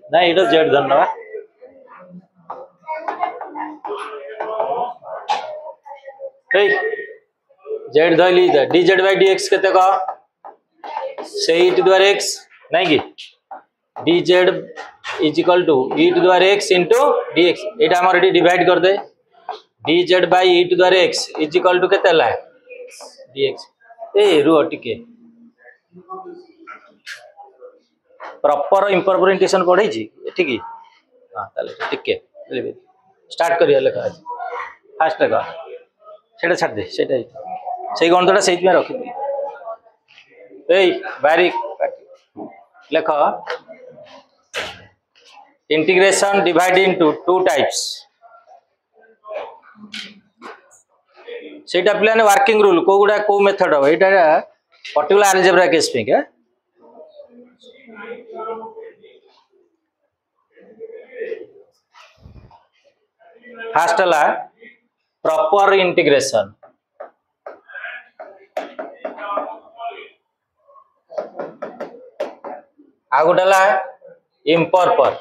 ना ये जेड धन्यवाद जेड धरली d z by d x के से ई टू द्वारा एक्स नहीं कि d z is equal to e to द्वारा एक्स इंटू डी एक्स ये आम डिवाइड कर दे d z by e to द्वारा x is equal to k d x ए रुह टिके प्रॉपर इंटरप्रिटेशन पढ़े ठीक हाँ टिके स्टार्ट करिए लेखा फास्ट लेखा से छाड़ दे से गणितटा से रखी बारीक लेख integration divide into two types सेटा पिलाने वर्किंग रूल को गुडा को मेथड हो एटा पर्टिकुलर अलजेब्रा केस पे के फर्स्ट हला प्रॉपर इंटीग्रेशन आ गोटे हला इम्प्रॉपर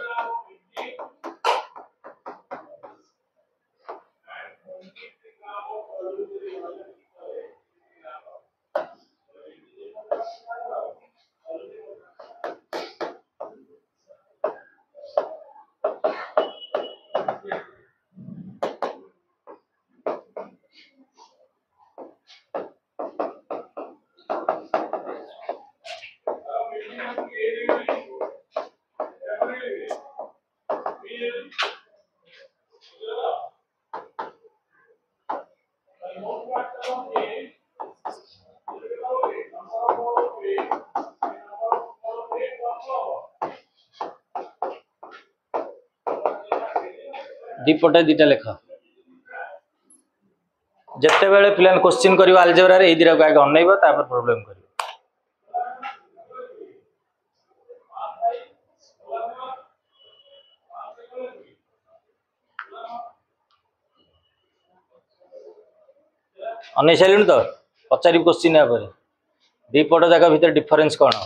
दीपटे दीटा लेख जिते बेले पिला क्वेश्चन कर अलजेब्रा रे दीटा को आगे अनइब तापर प्रॉब्लम कर अनै सारे तो पचारि क्वेश्चन या दीपट जाक भीतर डिफरेंस कौन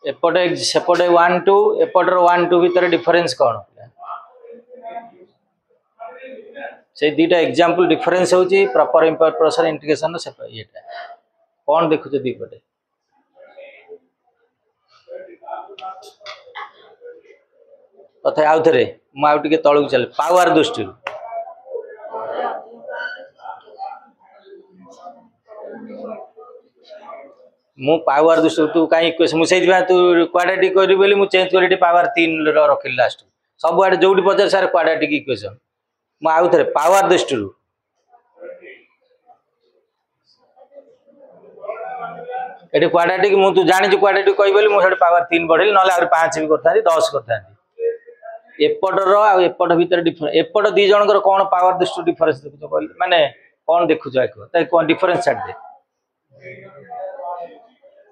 एपटे सेपटे 1 2 एपटर 1 2 भीतर डिफरेंस कौन से दीटा एग्जांपल डिफरेंस होची प्रॉपर इंटरप्रिटेशन इंटीग्रेशन ये कौन देखुछ दीपटे तथा आउ थे मुझे तलू चल पावर दृष्टि मु पावर दृष्टि तू कहीं मुझे तू क्वाड्रेटिक करी बोली मु चेंज कर पावर 3 रखिली लास्ट सब आड़े जो पचार सार क्वाड्रेटिक इक्वेशन मुझे थे पावर दृष्टि ये क्वाड्रेटिक मु तू जानी क्वाड्रेटिक कही बोली मुझे पावर 3 बढ़ेली ना 5 भी करता 10 करता एपटर आएपट भर डिफरेंस एपट दी जनकर कौन पावर दृष्टि डिफरेंस देखुच माने कौन देखुच कौन डिफरेंस छाड़ दे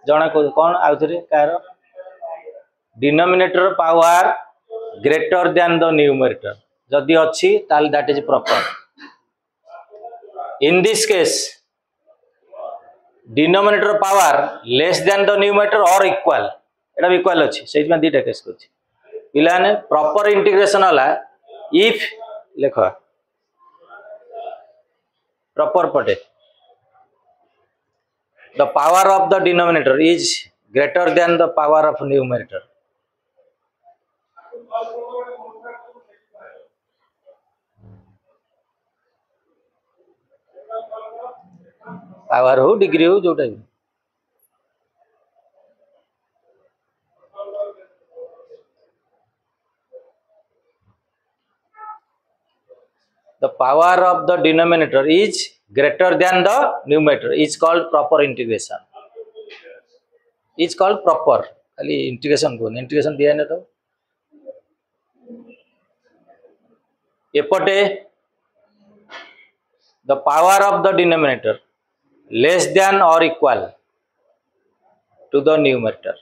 जना कौन आउ थे car denominator power greater than the numerator जदि अच्छी ताल that is proper in this case denominator power less than the numerator और इक्वल एटा इक्वल अच्छी से दीटा केस कर पिलाने प्रॉपर इंटीग्रेशन वाला इफ लेख प्रॉपर पटे the power of the denominator is greater than the power of numerator power हो degree हो जोटा भी the power of the denominator is greater than the numerator is called proper integration is called proper खाली integration को integration दिया ना तो एपटे the power of the denominator less than or equal to the numerator.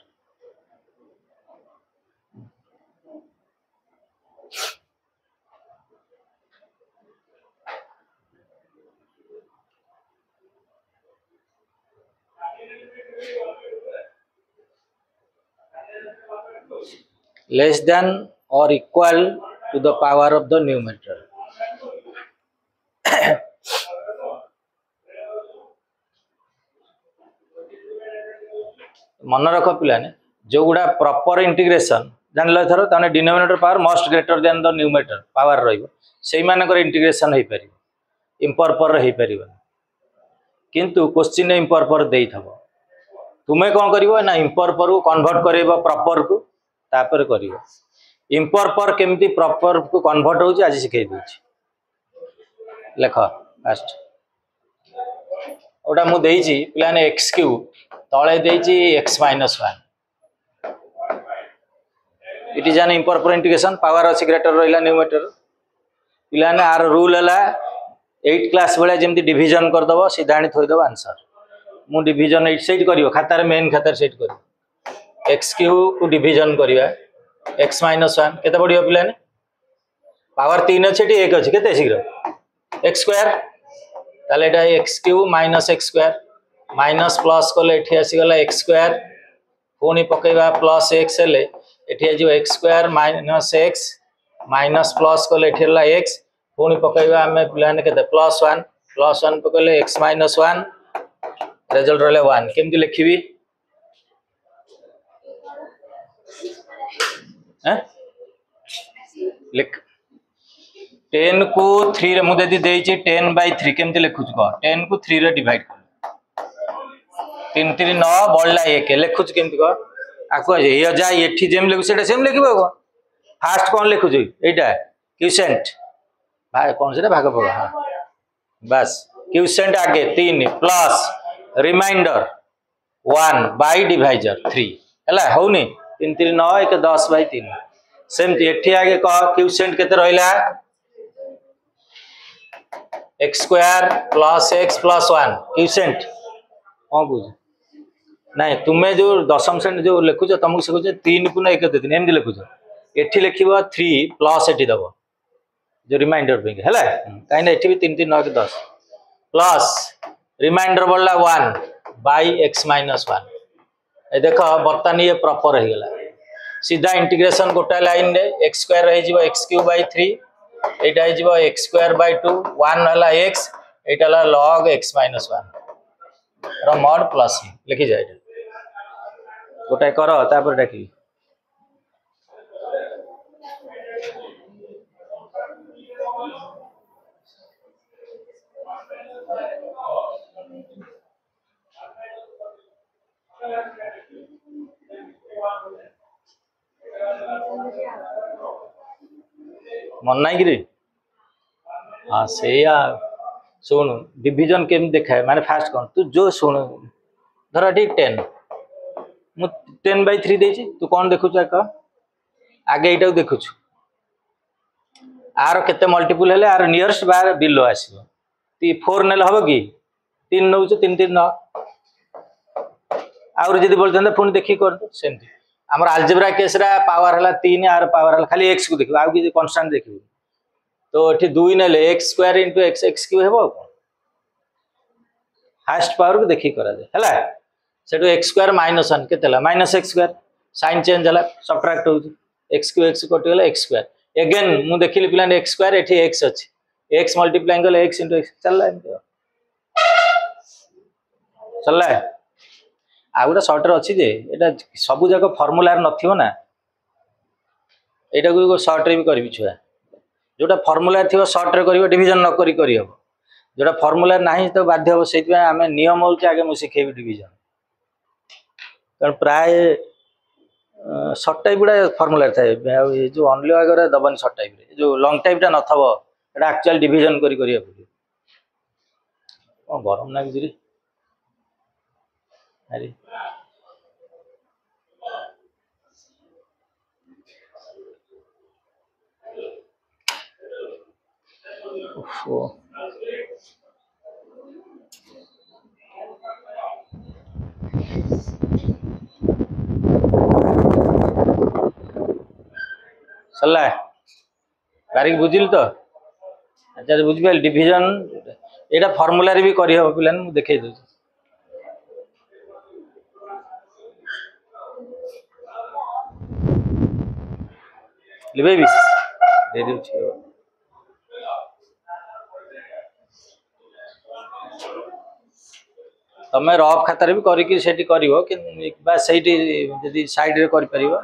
Less than or equal to the power of the numerator. मन रख पिलाने जो गुड़ा प्रॉपर इंटीग्रेशन जान ल थरो ताने denominator power most greater than the numerator power रहइबो सेही मानकर इंटीग्रेशन होई परिबो इम्प्रॉपर रही परिबो किंतु क्वेश्चन इम्प्रॉपर देई थबो तुमे कोन करिवो ना इम्प्रॉपर को कन्वर्ट करइबो प्रॉपर को तापर करिवो इम्प्रॉपर केमती प्रॉपर को कन्वर्ट होउची आज सिखै दोची लेख फास्ट ओटा मु देइची पिलाने x क्यूब तले देइची x minus 1 it is an improper integration power अछि ग्रेटर रहिला न्यूमरेटर पिलाने आर रूल हला 8 क्लास बेले जेमती डिवीजन कर दबो सीधा आनी थोइ दबो आंसर मु डिवीजन 8 सेट करियो खातार मेन खातार सेट करियो x क्यूब को डिवीजन करिया x माइनस 1 केते पडियो पिलाने पावर 3 अछि टी 1 अछि केते शीघ्र x स्क्वायर ताले एटा x cube minus x square minus plus कले एठी आसी गला x स्क्वायर पुनी पकेबा प्लस x हेले एठी आजो x square minus x minus plus कले एठी हला x पुनी पकेबा हमें प्लान केते प्लस 1 पकेले x माइनस 1 रिजल्ट रहले 1 केमति लिखिबी हैं लिख 10 को 3 रे मु देदी देइची 10/3 केमति लिखुछ को 10 को 3 रे डिवाइड कर 3 3 9 बळला 1 लिखुछ केमति को आको ये जा एठी जेम लिखु सेटा सेम लिखिबो को फास्ट कोन लिखुछ एटा क्यूसेंट भाई कौन से भाग पड़ हाँ बस क्यूसेंट आगे 3 प्लस रिमाइंडर 1 बाय डिवाइजर 3 हैला होनी 3 3 9 1 10/3 सेमती एठी आगे कह क्यूसेंट केते रहिला x square plus x plus 1 quotient हां बुझ नहीं तुम्हें जो दशम श्रेणी जो लिखुछ तुमको सिखुछ 3 पुन 1 3 एमदी लिखुछ एठी लिखिबो 3 प्लस एठी दबो जो रिमाइंडर पे हैला काई ना एठी भी 3 3 9 के 10 प्लस रिमाइंडर बोलला 1 बाय x माइनस 1 ए देखो बर्तन ये प्रॉपर हो गला सीधा इंटीग्रेशन गोटा लाइन रे x स्क्वायर रही जीवो x क्यूब बाय 3 एटा ही जीवो x स्क्वायर बाय 2 1 हला x एटा हला log x माइनस 1 रो मॉड प्लस लिखि जाय गोटा करो तापर डाकी मन ना गिरी हाँ से शुणु डिवीजन केम देखा है माने फास्ट कौन तू जो शुणु धर ठीक 10 मु 10/3 देछि तू कौन देखु कह आगे एटा देखु आर केते मल्टीपल हेले आर नियरेस्ट बार बिलो आसीबो ती 4 नेल हबो कि 3 नउछ 3 3 9 आउर जदी बोलतंदे फोन देखि कर सेमती हमर अलजेब्रा केस रा पावर हला 3 आर पावर हला खाली x को देखिबो आ कि कांस्टेंट देखिबो तो एठी 2 नेले x square into x x cube हेबो हाईएस्ट पावर को देखि करा दे हला सेटो x स्क्वायर माइनस 1 केतेला minus x square sign change हला सब्ट्रैक्ट होउची x क्यूब x कटि गला x स्क्वायर अगेन मु देखिली प्लान x स्क्वायर एठी x अछि x मल्टीप्लाइंग गले x इनटू x चलला एमती चलला आ गोटा शॉर्टर अछि जे एटा सब जगह फार्मूला नथिबो ना एटा को शॉर्ट रे भी करबी छुआ जोटा फार्मूला थिबो शॉर्ट रे करबो डिवीजन न करी करी हबो जोटा फार्मूला नाही तो बाध्य हो सेति आमे नियम होउचे आगे मु सिखेबी डिवीजन कारण प्राय शॉर्ट टाइप गुडा फार्मूला थाए ये जो ओनली वगैरह दबन शॉर्ट टाइप रे जो लॉन्ग टाइप टा नथबो एटा एक्चुअल डिवीजन करी करी हबो ओ गरम ना बिजरी अरे ओफो सरला तारिक बुझिल तो अच्छा बुझिपाल डिविजन एटा फॉर्मूला रे भी करी हो पिलान मु देखै दउ लिबे भी दे दउ छी तमे रफ खाता भी करिकी सेठी करिवो कि बा सेठी जदी साइड रे करि परिवो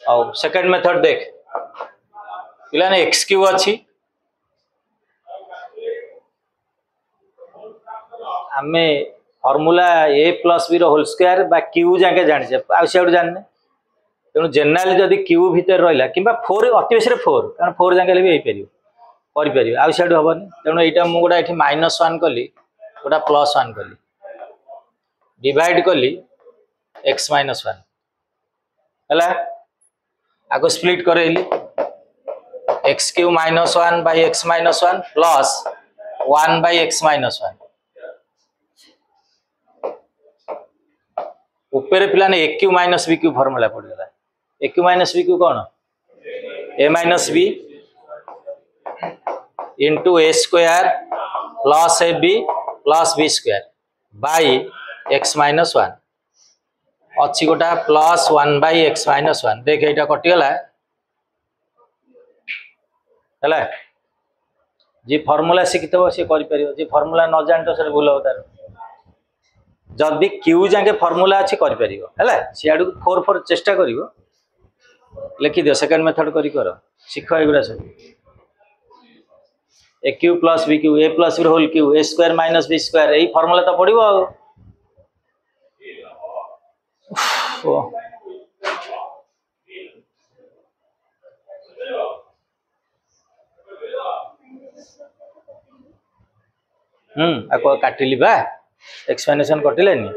और सेकंड मेथड देख पिला ने एक्स क्यू अछि आमे फॉर्मूला a प्लस b रो होल स्क्वायर बा q जाके जानि जे आ सेउड जानने तेणु जनरली जदि q भीतर रहिला किबा 4 अति बेसी रे 4 कारण 4 जाके ले भी होई परियो करि परियो आ सेउड हबनी तेणु एटा मु गोडा एठी -1 कली गोडा +1 कली डिवाइड कली x -1 हला आको split Kareli x Q -1 by x -1 plus 1 by x -1 ऊपर पिला ने a Q minus b Q formula पड़ गला a Q minus b Q कौन a minus b into a square plus ab plus b square by x -1 अच्छी गोटा plus 1 by x -1 देख एटा कटि गला हला जी फॉर्मूला शिखितबो से करि परियो जी फॉर्मूला न जानतो से भूल हो तार जदि क्यू जाके फॉर्मूला अछि करि परियो हला सियाडू 4 4 चेष्टा करिवो लिखि दियो सेकंड मेथड करि करो शिख एगुडा सब a cube plus b cube a plus b whole cube a square minus b square एही फॉर्मूला तो पडिवो ओ आको काटिली बा एक्सप्लेनेशन कटिलेनी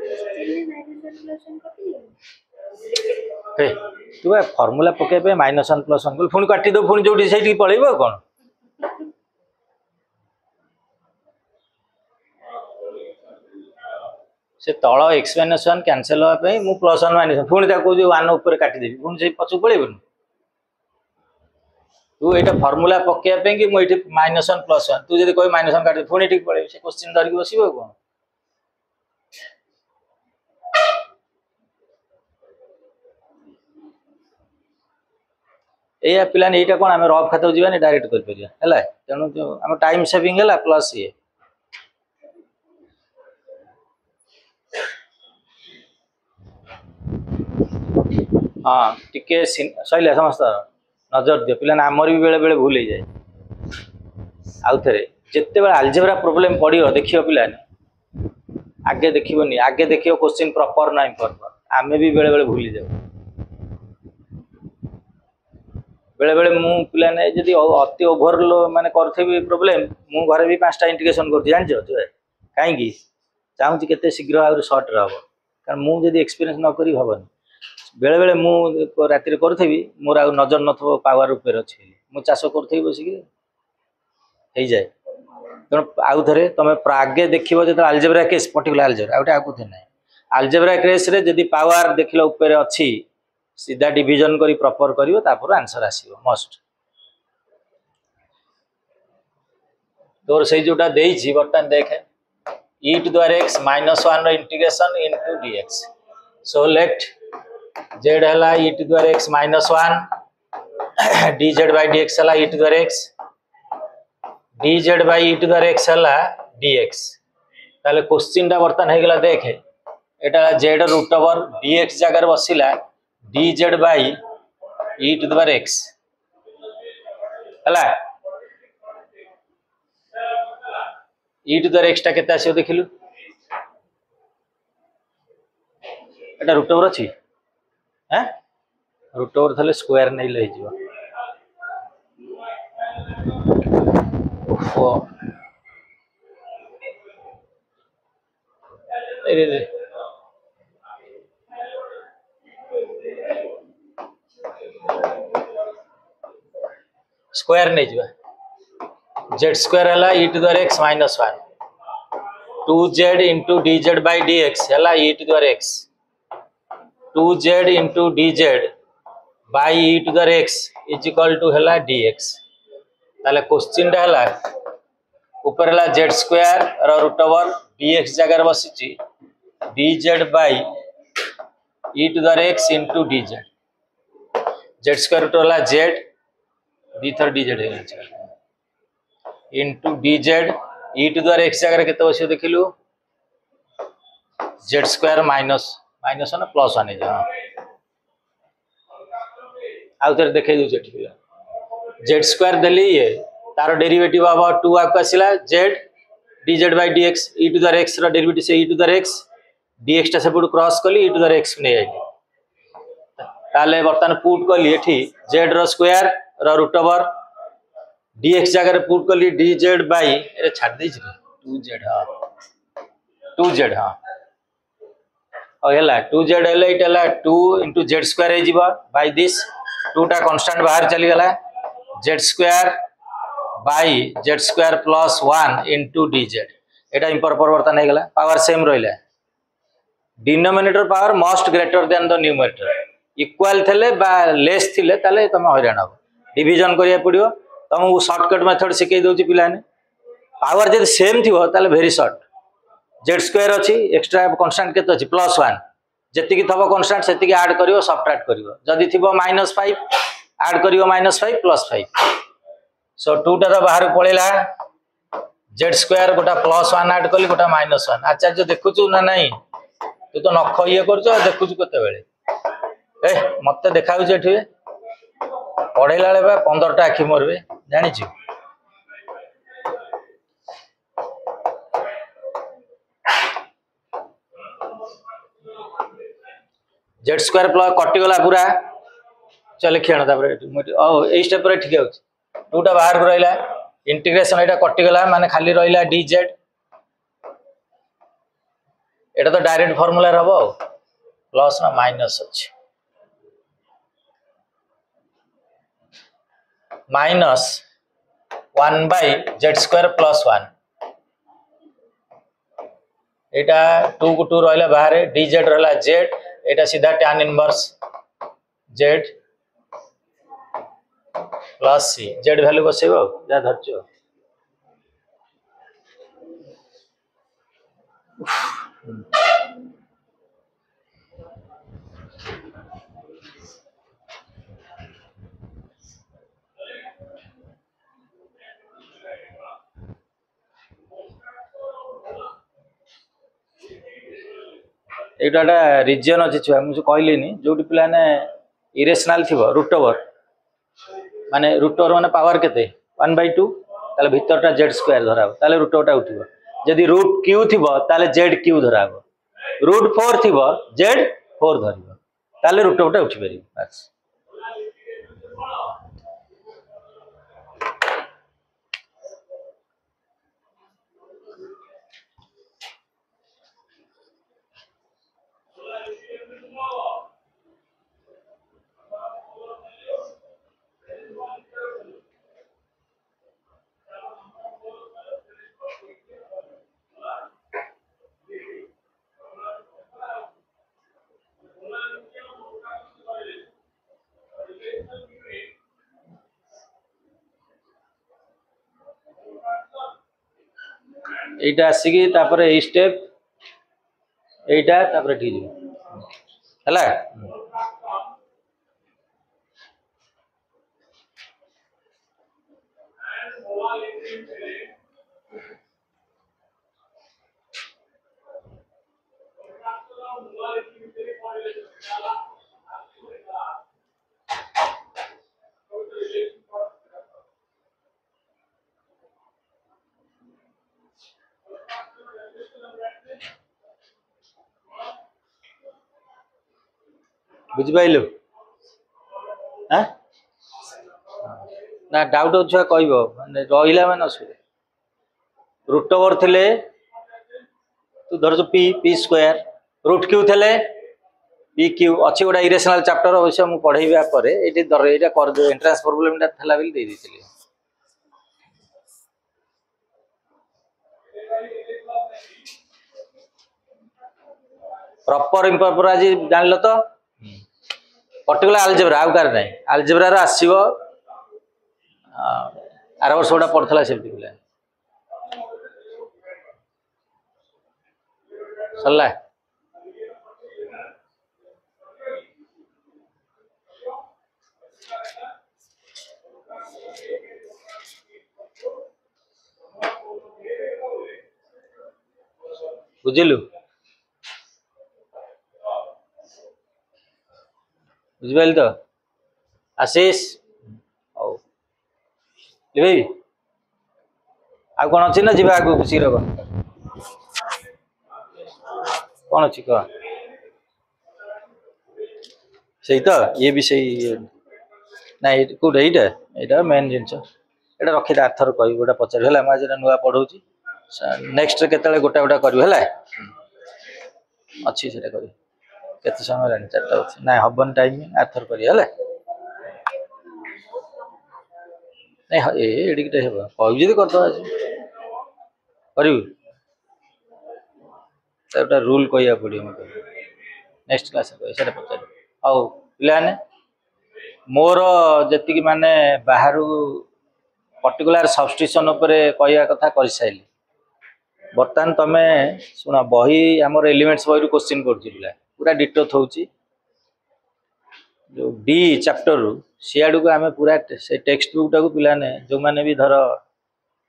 हे तू फॉर्मूला पके पे -1 + 1 पुणी काटी दो पुणी जोडी सेठी पळेबो कोन से तळ एक्सप्लेनेशन कैंसिल होआ पे मु +1 -1 पुणी ताको जो 1 ऊपर काटी देबी पुणी से पछु पळेबो तू एटा फॉर्मूला पके पे कि मु एठी -1 + 1 तू जदी कोइ -1 काटी पुणी ठीक पळे से क्वेश्चन धरि बसिबो कोन एया पिलान एटा कोन हम रफ खाता जीवानी डायरेक्ट कर परिया हला तेनु हम टाइम सेविंग हला प्लस ये हां टिके सइला समस्त नजर दियो पिलान हमर भी बेले बेले भूल ही जाए आउ थरे जेते बेले अलजेब्रा प्रॉब्लम पडियो देखियो पिलान आगे देखिबोनी आगे देखियो क्वेश्चन प्रॉपर ना प्रॉपर आमे भी बेले बेले भूल जाऊ बेले बेले मु पिलाने जदी अति ओवरलो माने करथेबी प्रॉब्लम मु घरे भी 5टा इंटीग्रेशन करथि जान जो काहे की चाहू छी केते शीघ्र आ शॉर्ट रहबो कारण मु जदी एक्सपीरियंस न करी हबन बेले बेले मु राति रे करथेबी मोर आ नजर नथबो पावर ऊपर अछि मु चाष करथेबी बसी के हे जाय तण आउ थरे तमे आगे देखिबो जे अलजेब्रा केस पर्टिकुलर अलजेब्रा आउटा आकु थे नै अलजेब्रा केस रे जदी पावर देखिलो ऊपर अछि सीधा डिवीजन करी प्रॉपर करिवो तापर आंसर आसीबो मस्ट तोर सही जोटा देइछि बर्तन देखे e to the x -1 रो integration into dx so let z हला e to the x -1 dz by dx हला e to the x dz by e to the x हला dx ताले क्वेश्चन ता बर्तन हे गेला देखे एटा z रूट ओवर dx जगह बसिला dz by e to the x हला e to the x टा केता आसी देखिलु एटा रूट ओवर अछि हैं रूट ओवर थले स्क्वायर नै ले जिवो ओफो रे स्क्वायर नै जिवो जेड स्क्वायर है e to the x minus 1 2z into dz by dx है e to the x 2z into dz by e to the x is equal to है dx ताले क्वेश्चन है ऊपर है z square root over dx जगह बसी dz by e to the x into dz z square root है z दी थर dz है into dz e to the x जगह के बस देखिलु जेड स्क्वायर माइनस माइनस ना प्लस 1 आउ थे देखे जेड स्क्वायर देली ये तार डेरिवेटिव हम 2 आपको आसला z dz by dx e to the x derivative से e to the x dx टा सेपट क्रॉस कली ई टू द एक्स नहीं आई ताले बर्तमान पुट कली एठी जेड रो स्क्वायर रूट ओवर dx जगह पुट कली dz by ए छाड़ दे 2z हां 2z हां और हला 2z हला इट हला 2 into z स्क्वायर हे जीवा बाय दिस 2 टा कांस्टेंट बाहर चली गला z square by z square plus 1 into dz एटा इंपर परिवर्तन हे गला पावर सेम रहिला denominator power most greater than the numerator equal थले बा लेस थिले ताले तमे हैरान हो डिवीजन करिया पड़ियो तुमको शॉर्टकट मेथड शिखई दउची पिलाने पावर जब सेम थी वेरी शॉर्ट जेड स्क्वायर अच्छी एक्स्ट्रा कांस्टेंट केते अछि +1 जति थब कांस्टेंट सेति ऐड करियो सबट्रैक्ट करियो जदि थिबो -5 ऐड करियो -5 +5 सो 2 टा बाहर पळेला जेड स्क्वायर गोटा +1 ऐड कली गोटा -1 आचार्य देखुचु ना नहीं तू तो नख ये करछो देखुचु केते बेले ए मते देखाउ जे एठी पढ़ेला बेले 15 टा आखि मोरबे जानि छु जेड स्क्वायर प्लस कटिगला पूरा चल खेण ए स्टेप ठीक है 2 टा बाहर रहा इंटीग्रेशन एटा कटिगला माने खाली रहा dz एटा तो डायरेक्ट फार्मूला रहबो प्लस ना माइनस अछि minus 1 by z square plus 1 एटा 2 को 2 रहा बाहर dz रहा z एटा सीधा tan इनवर्स z plus c z value बसेबो जा धरचो एटा रीजन अच्छी छुआ मुझे कहली जो पिलाने इरेशनल थी रूट ओवर माने रूट ओवर माने पावर केते 1/2 ताले भीतर टा जेड स्क्वायर धराव ताले रूट ओवर टा उठिबो जदी रूट क्यू थिबो ताले जेड क्यू धराव रूट 4 थिबो जेड 4 धरिबो ताले रूट ओवर टा उठी परिबो बस एटा आसिकी तापर ए स्टेप एटा तापर ठीक हला बुझिपाइलु हाँ ना डाउट अच्छा कहब माने रहिला माने असुविधा रूट ओवर थिले तू धर p p square root q थिले पी क्यू अच्छी गोटा इरेशनल चैप्टर अवश्य मु पढ़ेबा परे एटी दर एटा कर एंट्रेंस प्रॉब्लम एटा थला बिल दे देतिली प्रॉपर इम्प्रॉपर आज जान तो पर्टिकुलर अलजेब्रा आउ कार नहीं अलजेब्रा आसव आर वर्ष गोटा पढ़ला से सरला बुझिलु बुझिपाल तो आशीष हौ भाई आ कौन अच्छी ना जीवा आगू शीघ्र कौन अच्छी कह सही तो ये भी सही ना कौट यहाँ मेन जिनस यहाँ रखी आर्थर कह गोटा पचार है मुझे नुआ पढ़ाऊँ नेक्स्ट केत गोटा गोटा कर अच्छी से केते समय लानी 4टा अच्छी ना हबन टाइम आर्थर कर एडिकटे हे कह करदे कर रूल कह पड़ो मत नेक्स्ट क्लास कह पचार आउ पे मोर जी माने बाहर पर्टिकुलर सब्सटीट्यूशन उपर कहवा कथा कर सारे बर्तमान तुम शुण बही आमर एलिमेंट्स बही क्वेश्चन कर पूरा डिटो थोच जो डी चैप्टर रु सियाड़ को आम पूरा से टेक्स्ट बुक टाक पाने जो मैंने भी धर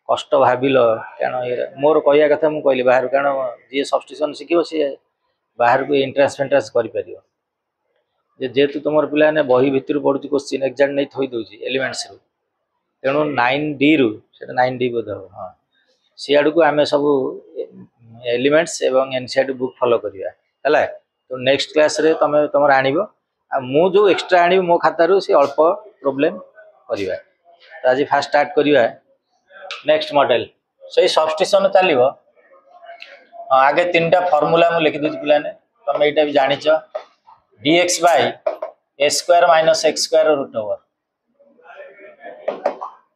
कष्ट भाविल कारण मोर कहवा कथा मुझे कहली बाहर कारण जी सब्सटीट्यूशन शिखो सी बाहर को एंट्रांस फेंट्रांस कर जेहेतु तुम पाने बही भितर पढ़ुची क्वेश्चन एग्जाम नहीं थोड़ी दूसरी एलिमेंट्स रु तेणु 9D रु 9D बोध हाँ सियाड़ को आम सब एलिमेंट्स एवं एनसीईआरटी बुक फॉलो करवा तो नेक्स्ट क्लास रे तुम तुम आण मु जो एक्स्ट्रा आनी मो खातार सी अल्प प्रोब्लेम करवा तो आज फास्ट स्टार्ट करवा नेक्स्ट मॉडल से सब्सटीट्यूशन चलो आगे 3टा फॉर्मूला मुझे लिखी दूसरी पाने तुम यहाँ भी जान dx by a square minus x square root over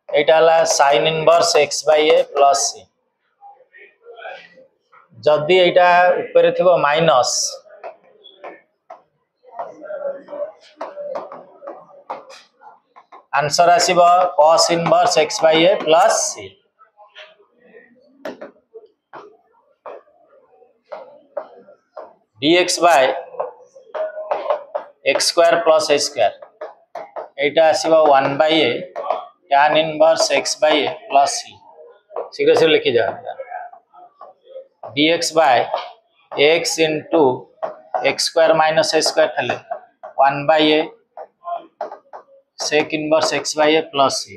यहाँ sine inverse x by a plus c जदि यहाँ ऊपर थी माइनस आंसर आसीबो cos inverse x by a plus c dx by x square plus a square यहाँ आसीबो 1 by a tan inverse x by a plus c शीघ्र शीघ्र लिखि जा dx by x into x square minus a square थले 1 by a sec inverse x by a plus c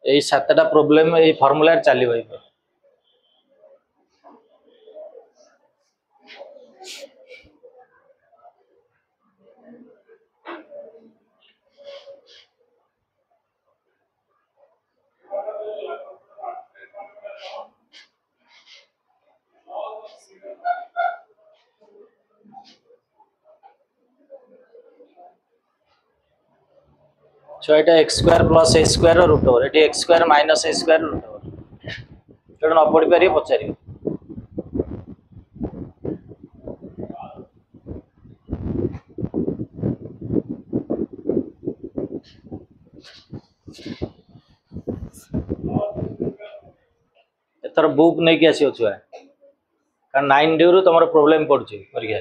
यही 7टा problem ये फॉर्मूला चलो सो ये x square plus a square root over ये x square minus a square root over जो न पढ़ी पारे पचार एथर बुक नहीं कि आसियो छुआ कारण 9 डे रु तुम प्रोब्लेम पड़ुची परीक्षा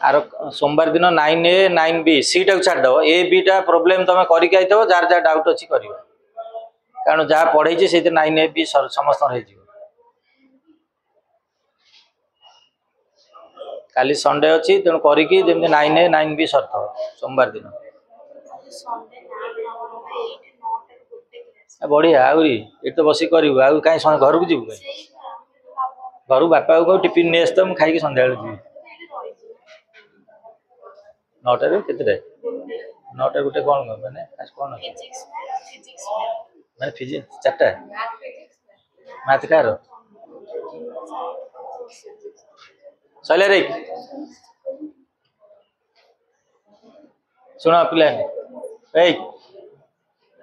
आर सोमवार दिन 9A 9B सी टा छाड़ दो ए बी टा प्रोब्लेम तुम करके आइथो जार जार डाउट अछि करियो कारण जहाँ पढ़े से 9A B समस्त हो काली संडे अच्छी तेणु करी 9A 9B सरत सोमवार दिन बढ़िया आउरी ये तो बस कर कहीं घर को जीव घर बापा को टिफिन नहीं आसता मुझे खाई सन्ध्या जी 9टा के 9टा गोटे कौन मैंने कौन मैंने फिजिक्स 4टा मैथ कार चले रे शुण पे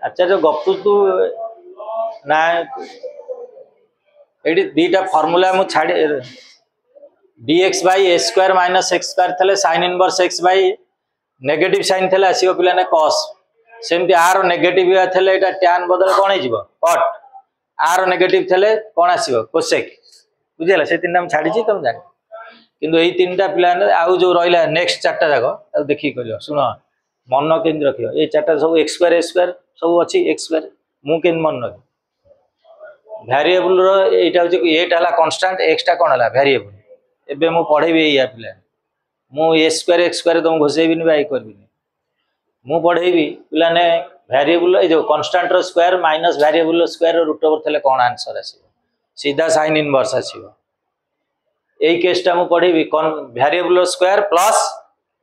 अच्छा जो गपु तू ना ये दीटा फर्मूला मुझे छाड़ dx by a square minus x square थे sin inverse x by negative sine थे आसो पे cos सेमती आर नेगेटिव थे tan बदल कौन हो कट आर नेगेटिव थे कौन आसो कोसेक बुझेगा से 3टा मुझे छाड़ी तुम जान किंतु यही 3टा पिला आउ जो रहा नेक्स्ट 4टा जाक देखिए कर शुण मन के रख ये 4टा सब एक्स स्क्वायर सब अच्छी एक्स स्क्वायर मुझे मन रख भेरिएबल एटा कन्स्टांट एक्सटा कौन है भेरिएबल एबे मु पढ़ेबी या पिला मु ए स्क्वायर एक्स स्क्वायर तुम घोषेबी बाई करबी मु पढ़ेबी पिला ने भेरिएबल जो कन्स्टांट रो square minus variable square root over थले कौन आंसर आसीबो सीधा साइन इनवर्स आसीबो एई केसटा मु पढ़ेबी भेरिएबल स्क्वायर प्लस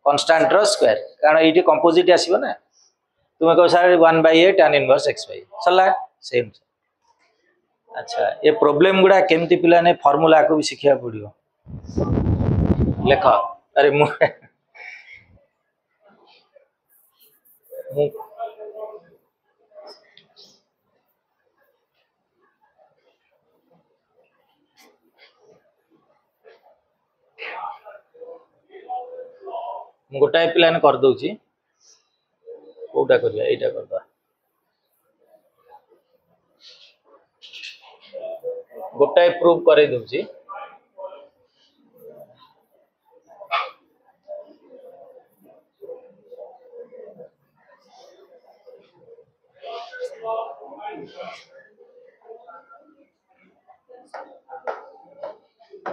कन्स्टांट रो स्क्वायर कारण ये कंपोजिट आसीबो ना तुम्हें कहो sir 1/a tan inverse x by चला सेम अच्छा ये प्रॉब्लम गुड़ा केमती पिला ने फार्मूला को भी शिखिया पड़ियो लेख अरे मु गोटाए पिला ने कर दउची कोटा करिया एटा करबा गोटाए प्रूव करे दउची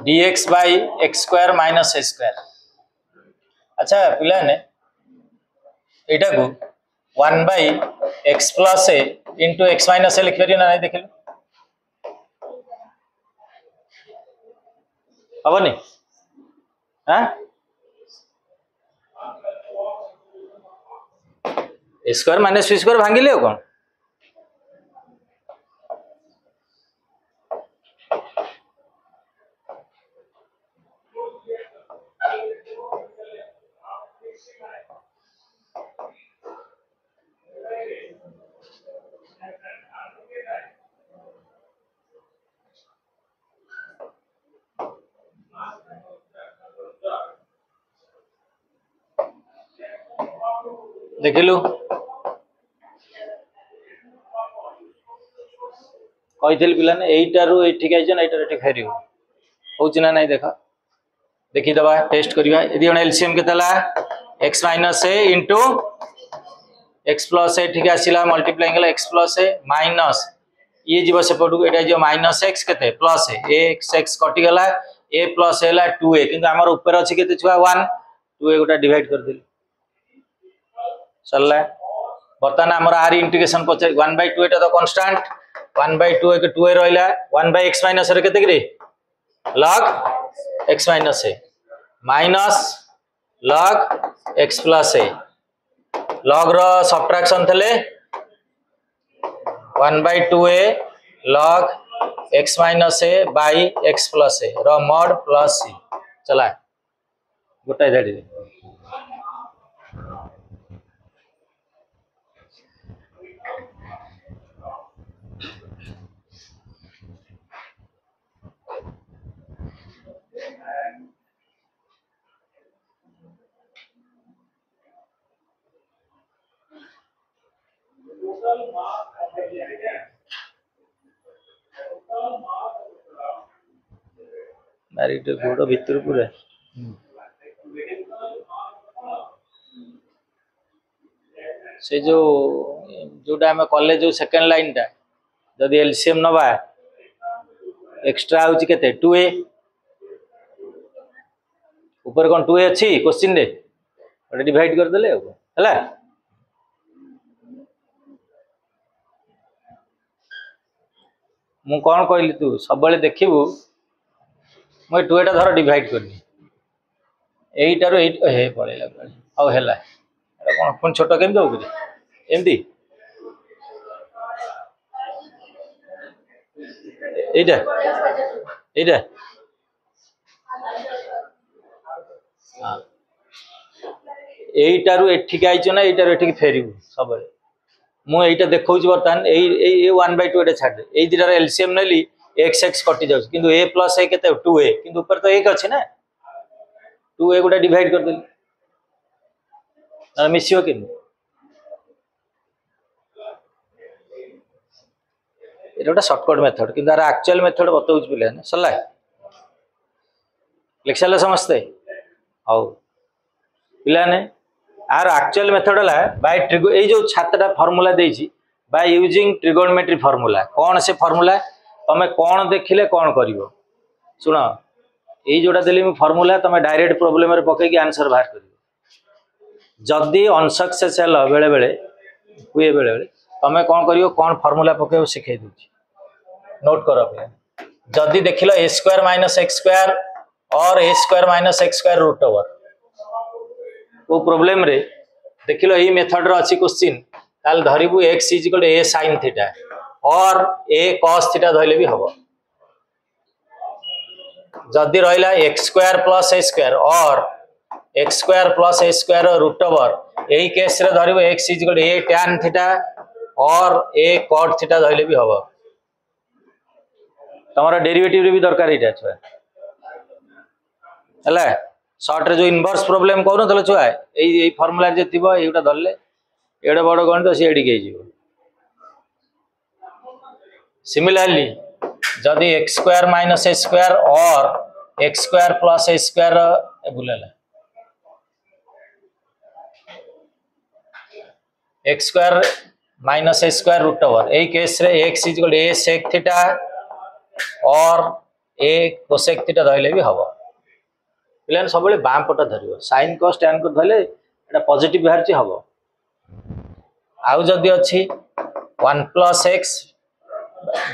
dx by x square minus a square अच्छा पिला ने एटा को 1/x plus a into x minus a लिख करियो ना नहीं देखिलो हबनी हां a square minus b square भांगी ले कौन देखिलु कही पिला ने एटारू एठिक आइछ ना एटार एठी फेरियो होउछ ना नहीं देखा देखि दबा टेस्ट करिया यदि हम एलसीएम केतला x minus a into x plus a ठीक आसिला मल्टीप्लाइंग गेला x plus a माइनस ये जीव सेपटू एटा जो माइनस x केते प्लस a x कटि गेला a plus a La 2a किंतु हमर ऊपर अछि केते छुआ 1 2a गोटा डिवाइड कर देली चलला बर्तमान हमर आर इंटीग्रेशन पचे 1/2 एटा तो कांस्टेंट 1/2 के 2a रहला 1/x minus रे केते रे log x minus a minus log x plus a log रो सब्ट्रैक्शन थले 1/2a log x minus a by x plus a row mod plus c चला गोटा इधर मारिटे गोड़ भितर पूरा से जोटा आम कले जो सेकेंड लाइन टा जदि एलसीएम नवा एक्स्ट्रा हूँ के 2a ऊपर कौन 2a अच्छी क्वेश्चन रे गोटे डिवाइड करदे है मु कौन कहली तू सब देखू मुझे 2a टा धर डिवाइड करनी एटारू हे पड़ेगा आउ है कौन पुणी छोट केमी दो एमती एटा एटा हाँ एटारू एठिक आइछ ना एटारू एठिक फेरबू सब मुझे देखा बर्तमान ये 1/2 एटा छाड़ दे दुटार एलसीएम नेली एक्स एक्स कटि जाऊँ किंतु a प्लस a केते 2a किंतु ऊपर तो 1 अच्छे ना 2a गोटा डिवाइड कर देली मिसियो कि ये गोटे सर्टकट मेथड कि एक्चुअल मेथड बताऊँ पिले सरला लिख सारे समस्ते हाउ पिलाने आर एक्चुअल मेथड है बाय ट्रिगो ये जो छात्रटा फॉर्मूला देछि बाय यूजिंग ट्रिगोनोमेट्री फॉर्मूला कौन से फॉर्मूला तमे कौन देखिले कौन करिवो सुन ये जोटा देली मु फॉर्मूला तमे डायरेक्ट प्रॉब्लम रे पके आंसर बाहर करिवो जदि अनसक्सेस हेलो बेले बेले हुए बेले बेले तमे कौन करिवो कौन फॉर्मूला पके सिखाई दूची नोट करो पे जदि देखिलो a square minus x square और a square minus x square root over वो प्रॉब्लम रे देखिलो ये मेथड रो अछि क्वेश्चन ताल धरिबु x equal a sin theta और a cos थीटा धइले भी हबो जदि रहिला x square plus a square और x square plus a square root over यही केस रे धरिबु x equal a tan theta और a cot थीटा धइले भी हबो तमरा डेरिवेटिव रे भी दरकार इटा छुआ हला शॉर्ट रे जो इनवर्स प्रॉब्लम कहू न छुआ एई फार्मूला जे थिबो एटा धरले एडे बड़ गण तो से एडी के जीवो सिमिलरली जदि x square minus a square और x square plus a square भूलला x square minus a square root over एई केस रे x equal a sec theta और a cosec थीटा धइले भी हबो पिलान सब बाम पट धरियो sin cos tan को धइले एटा पॉजिटिव बाहर ची हबो आउ जदि अछि 1 प्लस x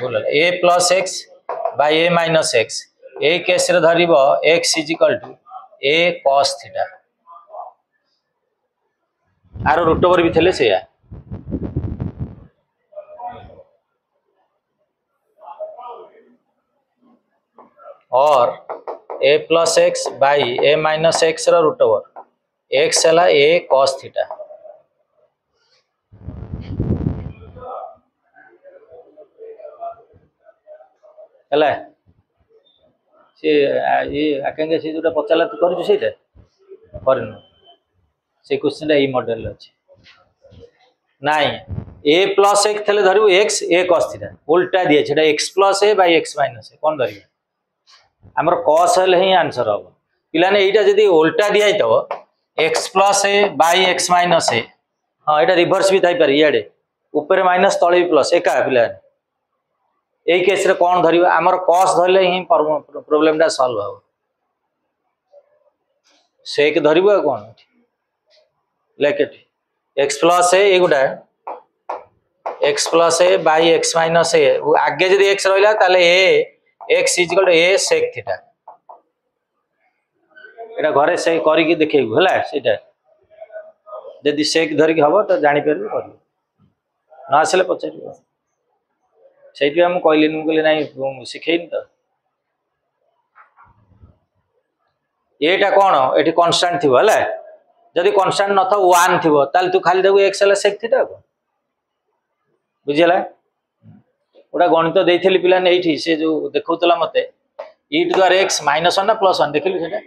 बोलला a plus x by a minus x ए केस रे धरिबो x equal to a cos थीटा आरो रूट ओवर भी थले सेया और a plus x by a minus x root over x है a cos थीटा है ये आकांक्षा से जोटा पचारा तू कर क्वेश्चन ये मॉडल अच्छे नाई a प्लस एक्स थे धरू x a cos थीटा उल्टा दिए x plus a by x minus a कौन धरिए आमर कस हेले ही आंसर हम पिलाने एटा जदि उल्टा दिया तो x plus a by x minus a हाँ यहाँ रिभर्स भी थी पारे इे ऊपर माइनस तले भी प्लस एका पिलाने यही केस रे कौन धर आमर कस धरले ही प्रोब्लेम टा सॉल्व हो सेक धरबू आ कौन लेके x प्लस a ये गोटा x plus a by x minus a आगे जब x रहा ताले a x equal a sec theta एटा घरे से करिक देखैबू हला सेटा जदि सेक धरिक हबो तो जानि परबे करियो ना आसले पचारियो सेठी हम कहलिन मु कहले नाही सिखैनी तो एटा कोन एठी कांस्टेंट थिबो हला जदि कांस्टेंट न था 1 थिबो ताल तू खाली देबू x हला sec थीटा को बुझिला ओटा गणित देइथली पिला ने एठी से जो देखौतला मते e टू द x -1 ना +1 देखिलु सेटा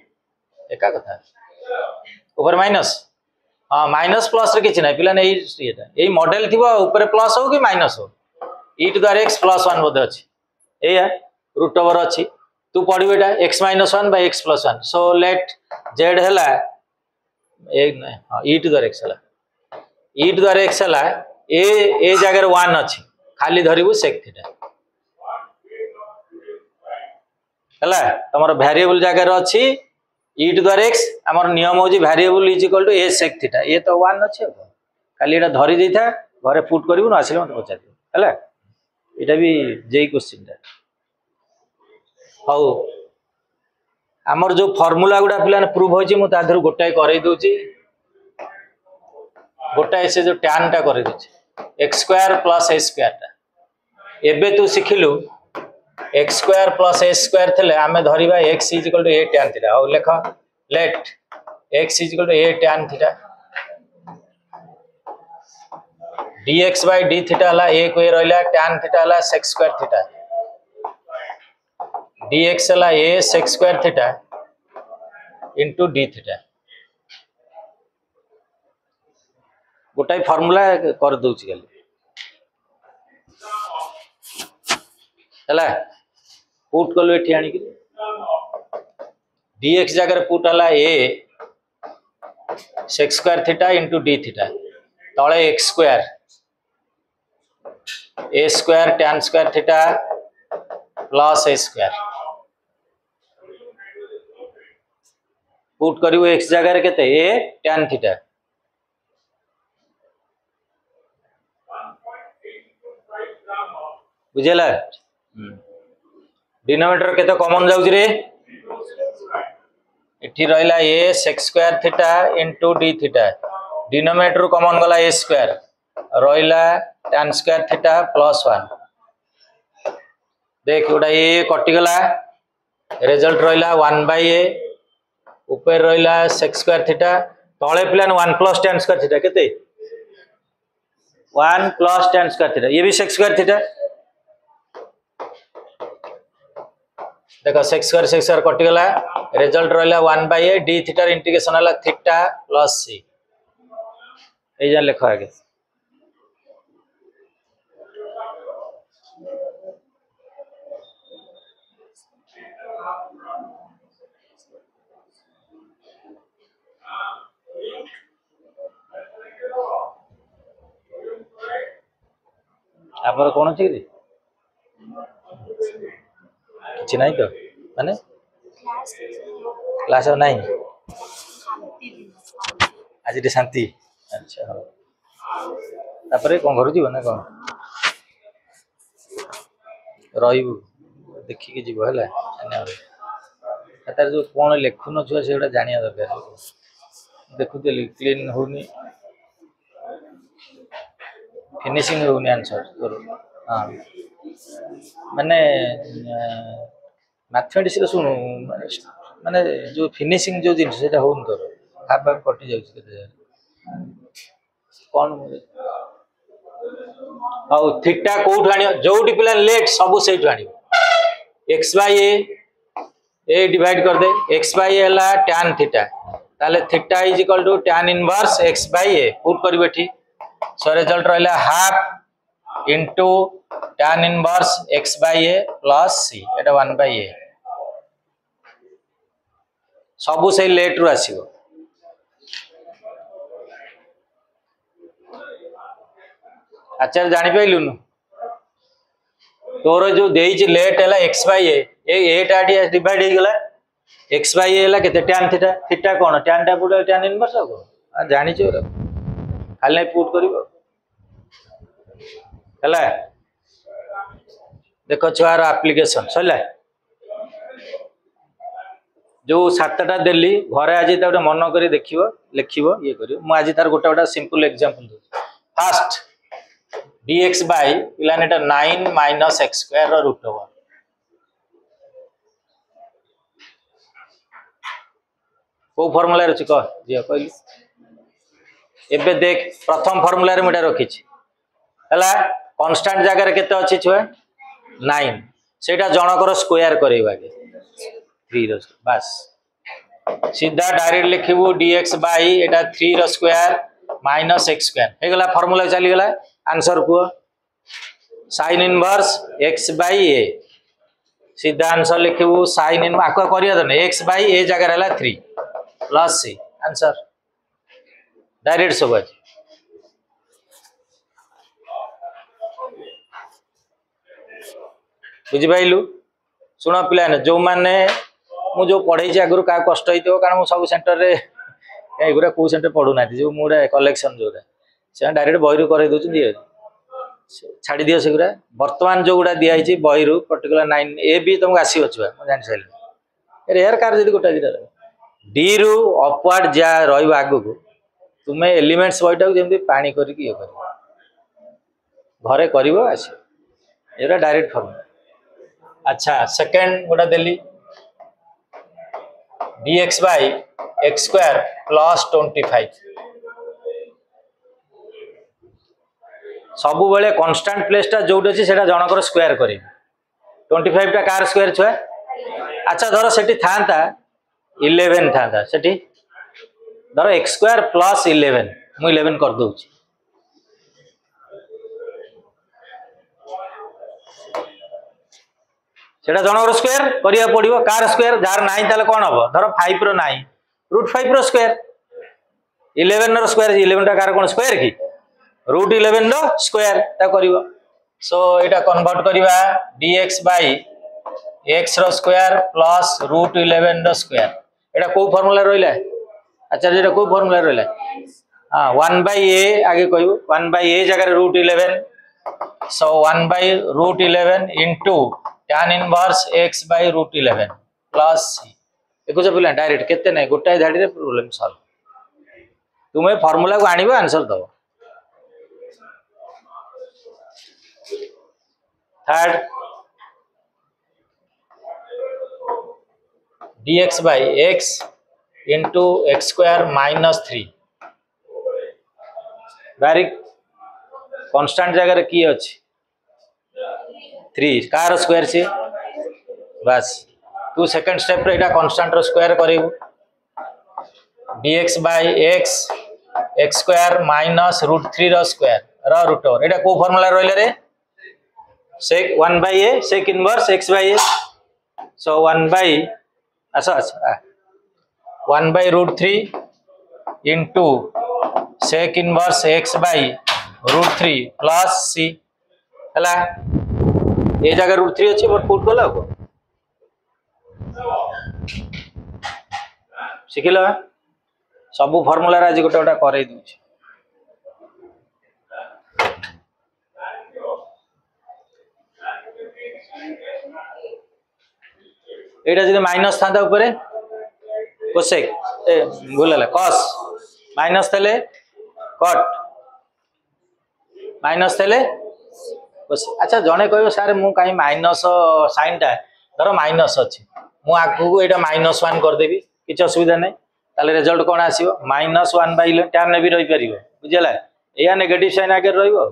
एका कथा ऊपर माइनस हाँ माइनस प्लस रे किछि नै पिला नै एई मॉडल थिबो ऊपर प्लस हो कि माइनस हो e to the x plus 1 बोधे अछि एया रूट ओवर अछि तू पढिबे एटा x minus 1 by x plus 1 so let z हला एक नै हां e टू द x हला e टू द x हला ए जगह 1 अछि खाली धरिबु sec थीटा हला तमरो वेरिएबल जगह रे अछि e टू द x हमर नियम होजी variable is equal to a sec theta ये तो 1 अछि खाली एटा धरि देथा घरे पुट करिवु न आसिले मत पचार हला एटा भी जेई क्वेश्चन ता हाउ हमर जो फार्मूला गुडा पिलाने प्रूव होजी मु ता धर गोटाय करै दोची गोटाय से जो tan टा करै दोची x square plus a square ता एबे तू सिखिलु x square plus a square थले आमे धरिबा x is equal to a tan theta हाउ लेख let x is equal to a tan theta dx by d theta हला a को रहला tan थीटा हला sec स्क्वायर थीटा dx हला a sec square theta into d theta गोटाई formula कर दोछि खाली हला पुट कलो एठी आनी कि dx जगह पुट हला a sec square theta into d theta तळे x square a square tan square theta plus a square put करिवो x जगह रे केते a tan थीटा बुझेला डिनोमिनेटर केते कॉमन जाउची रे एठी रहला a sec square theta into d theta denominator common गला a स्क्वायर रहला tan स्क्वायर थीटा प्लस 1 देख उडा a कटि गला रिजल्ट रहला 1 बाय a ऊपर रहला sec स्क्वायर थीटा तळे प्लान 1 प्लस tan स्क्वायर थीटा केते 1 प्लस tan स्क्वायर थीटा ये भी sec स्क्वायर थीटा देखो sec स्क्वायर कटि गला रिजल्ट रहला 1 by a d theta integration हला थीटा प्लस c ए जा लिखो आगे आपन कोन छी रे किछ नाही तो माने क्लास नाही आज रे शांति अच्छा हो तापरे कोन घर जीव ना कोन रहिबु देखि के जीव हला तार जो कोन लेखुन छ सेडा जानिया दरकार देखुतली क्लीन होनी फिनिशिंग होनी आंसर तोर हां माने मैथमेटिक्स रे सुनु माने जो फिनिशिंग जो जिन सेटा होन तोर हाफ हाफ कटि जाउ छै केते कोन हाउ थीटा कोठ आनियो जोटी पिला लेट सब सेट आनियो x बाय a डिवाइड कर दे x बाय a हला tan थीटा ताले theta is equal to tan inverse x by a put करबे ठी सो रिजल्ट रहला half into tan inverse x by a plus c एटा 1 by a सबु से लेट रु आसीबो आचार्य जानि पाइलु न तोर जो देई लेट हला x बाय a ए टाटी डिवाइड हे गेला x बाय a हला केते tan थीटा थीटा कोन tan टा पुट tan इनवर्स को आ जानि छ खाली पुट करिवो हला देखो छुआर एप्लीकेशन सला जो सातटा देली घरे आज ता मन करी देखिवो लिखिवो ये करिवो मु आज तार गोटा सिंपल एग्जांपल दो फर्स्ट dx बाय पिलानेटा 9 माइनस x स्क्वायर रो रूट ओवर को फार्मूला रे छ जे कहली एबे देख प्रथम फार्मूला रे मुडा रखी छी हला कांस्टेंट जगह रे केते अछि छुआ 9 सेटा जनकर स्क्वायर करैबा के 3 बस सीधा डायरेक्ट लिखिबू dx बाई एटा 3 रो स्क्वायर माइनस x स्क्वायर हे गला फार्मूला चली गला आंसर को sin inverse x by a सीधा आंसर लिखिबू sin इन आको करिया दने x बाई a जगह रहला 3 प्लस c आंसर डायरेक्ट सब अछि बुझि पाइलु सुना पिलाने जो माने मु जो पढ़ाई आगु क्या कष्ट हो कारण मु सब सेंटर रे एगुरा को सेंटर पढ़ू ना जो मुझे कलेक्शन जो से डायरेक्ट बही कर छाड़ी दियो से बर्तमान जो गुड़ा दिखाई बही पर्टिकुलर 9 ए भी तुमको आसी अच्छे जान सारे रेयर कार जी गोटा दिटा डी रु अपवार्ड जा रग को तुम्हें एलिमेंट्स बहीटा जमी पानी करके ये कर घरे कर आस डायरेक्ट फर्मूला अच्छा सेकेंड गोटा देली dx by x square plus 25 सबु बेले कांस्टेंट प्लेस टा जोट अछि सेटा जनकर स्क्वायर करी 25 टा कार स्क्वायर छुआ अच्छा धर सेठी थांता 11 थांता सेठी धर x स्क्वायर प्लस 11 मु 11 कर दउछि सेटा जनकर स्क्वायर करिया पड़िबो कार स्क्वायर जार नाही ताले कोन हबो धर 5 रो नाही √5 रो स्क्वायर 11 रो स्क्वायर 11 टा कार कोन स्क्वायर की √11 रो स्क्वायर ता करिवो सो एटा convert करिवा dx by x row square plus √11 row square एटा को फार्मूला रहिला आचार्य एटा को फार्मूला रहिला हां 1/a आगे कहू 1/a जगह √11 सो 1/√11 into tan inverse x by √11 plus c देखो जो पिला डायरेक्ट केते नै गोटाय धाडी रे प्रॉब्लम सॉल्व तुम्हें फार्मूला को आनिबो आंसर दबो third dx by x into x square minus 3 direct constant जगह रे की अछि 3 कार स्क्वायर से बस तू सेकंड स्टेप रे एटा कांस्टेंट रो स्क्वायर करिवु dx by x x square minus √3 रो स्क्वायर रो रूट ओवर एटा को फार्मूला रहले रे sec 1/a sec inverse x by a so 1/, अच्छा 1/√3 into sec inverse x by √3 plus c हला ए जगह √3 अच्छी बट पुट कला को शिखिला सब फार्मूला आज गोटे गोटा करे दूची एटा जदि माइनस थांता ऊपर कोसेक ए भूलला cos माइनस थले कट माइनस थले अच्छा जने कहबो सर मु काई माइनस साइन टा धर माइनस अछि मु आगु को एटा -1 कर देबी किछ असुविधा नै ताले रिजल्ट कोन आसीबो -1/tan ने भी रहि परिबो बुझला एया नेगेटिव साइन आगे रहिबो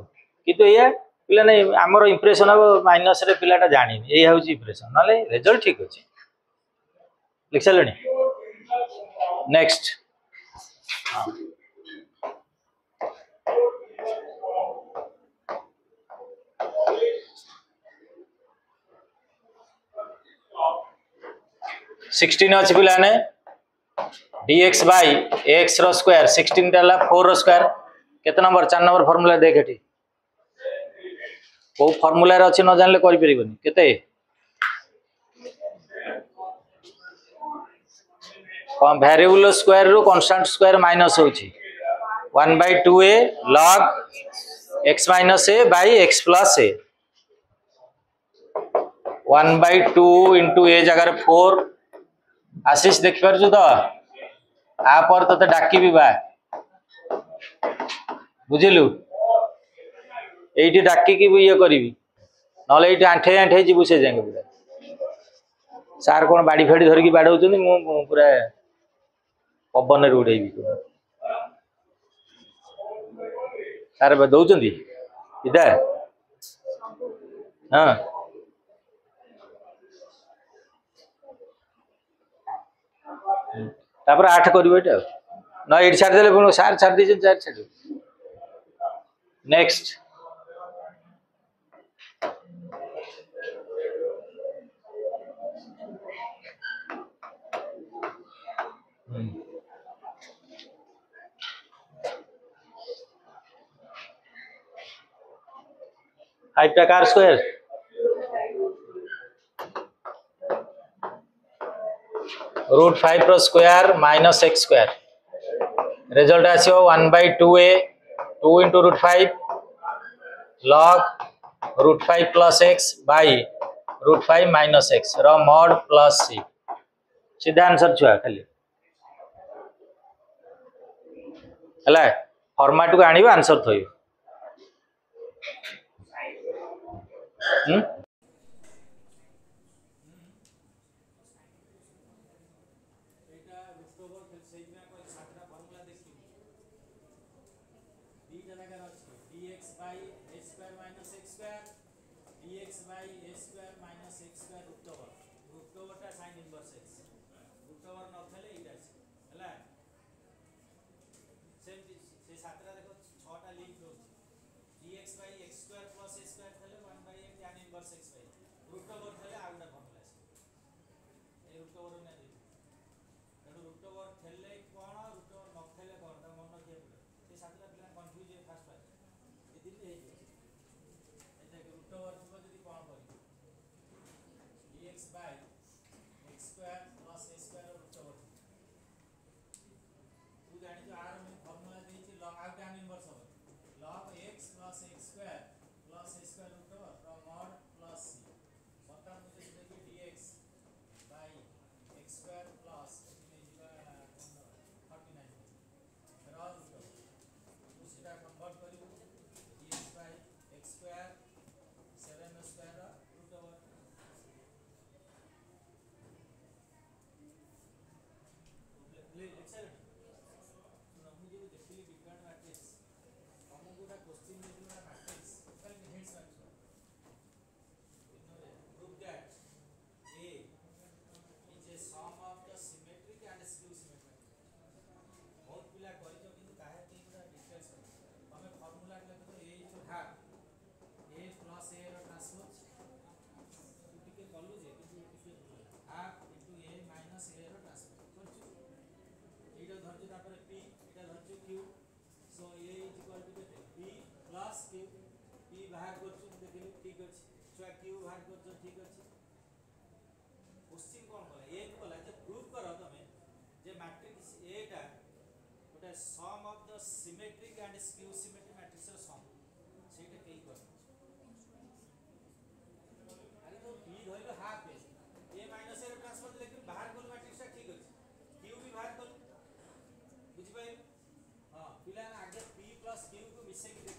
किंतु एया पिला नै हमर इंप्रेशन हो माइनस रे पिलाटा जानि एया होची इंप्रेशन नाले रिजल्ट ठीक अछि लिखसलनी नेक्स्ट 16 अच्छी पिलाने dx by x row square 16 टाला 4 रो स्क्वायर केते नंबर 4 नंबर फार्मूला देख एठी को फार्मूला रे अछि न जानले करि परिबनी केते कौन variable square rho constant square minus होची 1/2a log x minus a by x plus a 1/2 into a जगह 4 आशीष देख पार तो आ पर तते डाकी भी बा बुझिलु एठी डाकी की ये करबी नले एठी आंठे आंठे जीवु से जांगे पूरा सार कोन बाड़ी फेडी धर की बाडौचनी मु पूरा पवन रे उड़ेबी सार दउचंदी इदा हां तापर 8 करियो एटा ना एट छाड़ देले पुनो सार छाड़ दीजिए 4 छाड़ नेक्स्ट फाइव टा कार स्क्वायर √5 रो square minus x square result आसियो 1/2a 2 into √5 log √5 plus x by √5 minus x रो mod plus c सीधा आंसर छुआ खाली हला फॉर्मेट को आनिबो आंसर थइबो बुझिपाइल हाँ पिला आगे p plus q को मिसेकी